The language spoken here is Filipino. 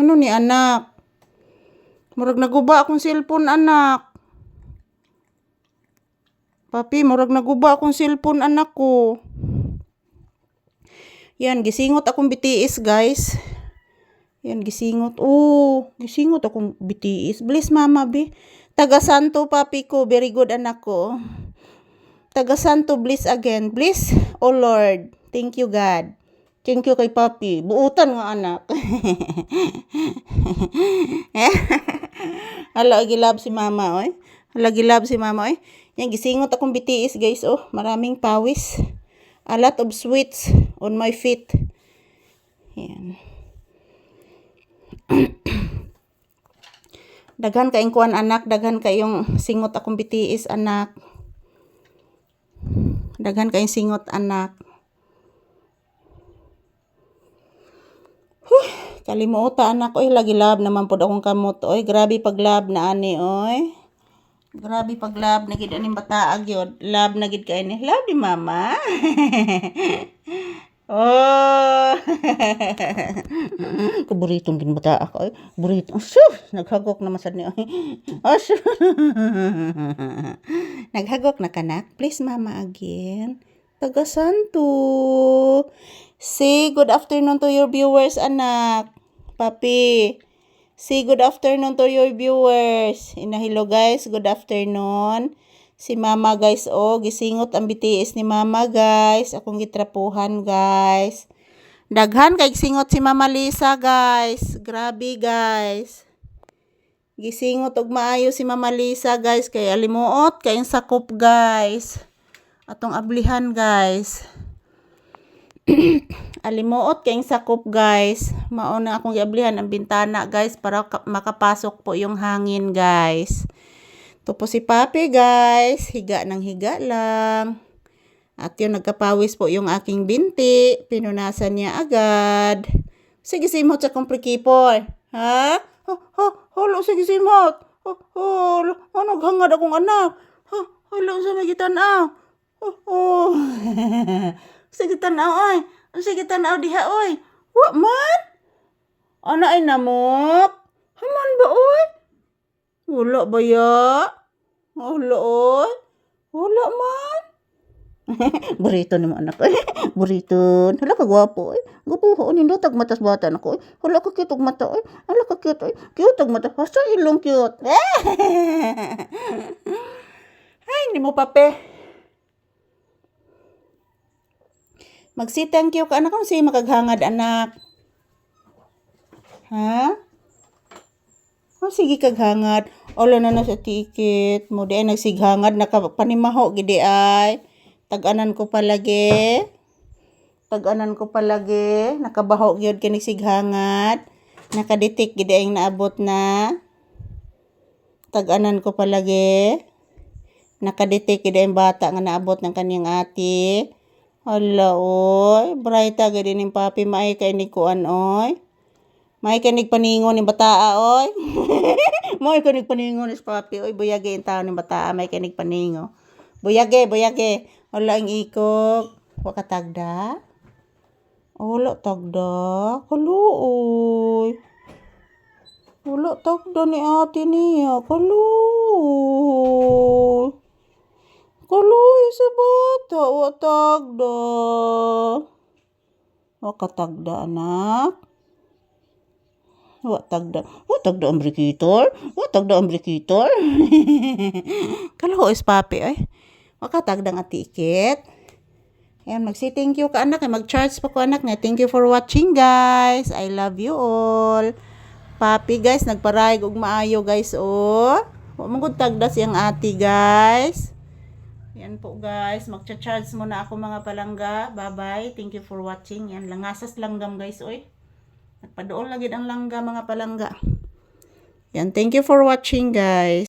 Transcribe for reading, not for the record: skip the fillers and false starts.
Ano ni anak? Murag naguba akong cellphone anak. Papi, murag naguba akong cellphone anak ko. Yan, gisingot akong BTS guys. Yan, gisingot. Oh, gisingot akong BTS. Bless mama, be. Taga Santo, papi ko. Very good, anak ko. Taga Santo, bless again. Bless, oh Lord. Thank you, God. Thank you kay papi. Buutan nga, anak. Hala, gilab si mama, oy. Hala, gilab si mama, oy. Yan, gisingot akong BTS, guys, oh. Maraming pawis. A lot of sweets on my feet. Yan. Daghan kayong kuan anak, daghan kayong singot akong BTS anak. Daghan kayong singot anak. Kalimuota anak, oy, lagi lab naman pod akong kamot, oy. Grabe pag lab na ani, oy. Grabe pag lab na gid aning bataag yun. Lab na gid kay ni. Lab di mama. Oh. Kuburitong gin bataak, oy. Burito. Sus, naghagok na masad ni, oy. Oh, naghagok na kanak. Please mama again. Taga Santo. Say good afternoon to your viewers, anak. Papi. Say good afternoon to your viewers. Hello guys, good afternoon. Si mama guys, oh, gisingot ang BTS ni mama guys. Akong gitrapuhan guys. Daghan kay singot si Mama Lisa guys. Grabe guys. Gisingot og maayo si Mama Lisa guys. Kay alimuot kayong sakop guys. Atong ablihan guys. Alimuot kayong sakop guys. Mauna akong giablihan ang bintana guys para makapasok po yung hangin guys. Ito po si Papi guys. Higa ng higa lang. At yun, nagkapawis po yung aking binti. Pinunasan niya agad. Sige simot sa komplikipol. Ha? Halo, sige simot. Naghangad akong anak. Halo, sa may gitanaw. Sige tanaw oy. Sige tanaw diha oy. Wa man? Ana ay namok. Haman ba oy? Wala ba ya? Wala oy. Wala man. Burrito ni mo anak oy. Burrito. Hala ka gwapo oy. Gwapo ho nindo tag matas bata nako oy. Hala ka cute og mata oy. Hala ka cute oy. Cute og mata. Hasta ilong cute. Ay, ni mo pape. Mag-say thank you ka anak kung say makaghangad anak. Ha? Oh, sige kaghangad. Ola na sa ticket. Mo di ay nagsighangad nakapanimaho gidi ay. Tag-anan ko palagi. Tag-anan ko palagi. Nakabaho gyud kini sighangad. Nakaditik gidi ay naabot na. Tag-anan ko palagi. Nakaditik gidi ay bata nga naabot ng kaniyang ate. Hala, oy. Brighta gadi ning papi maay kay ni kuan, oy. Maay kay nigpaningon ni bataa, oy. Maay kay nigpaningon ni papi, oy. Buyage ang tao ni bataa, maay kay nigpaningo. Buyage, buyage. Hala, ang ikog. Wakatagda? Wala tagda. Kalu, oy. Wala tagda ni ate niya. Kalu. Kaloy sa bata, watagda. Wakatagda anak. Watagda. Watagda ang brikitor. Watagda ang brikitor. Kaloy is papi ay. Wakatagda nga ticket. Ayan, mag-say thank you ka anak. Mag-charge pa ko anak nga. Thank you for watching guys. I love you all. Papi guys, nagparayag og maayo guys oh. Wa mong tagda siyang ati guys. Yan po guys, magcha-charge muna ako mga palangga. Bye-bye. Thank you for watching. Yan, langasas langgam guys, oy. Nagpadool lagi ang langga mga palangga. Yan, thank you for watching guys.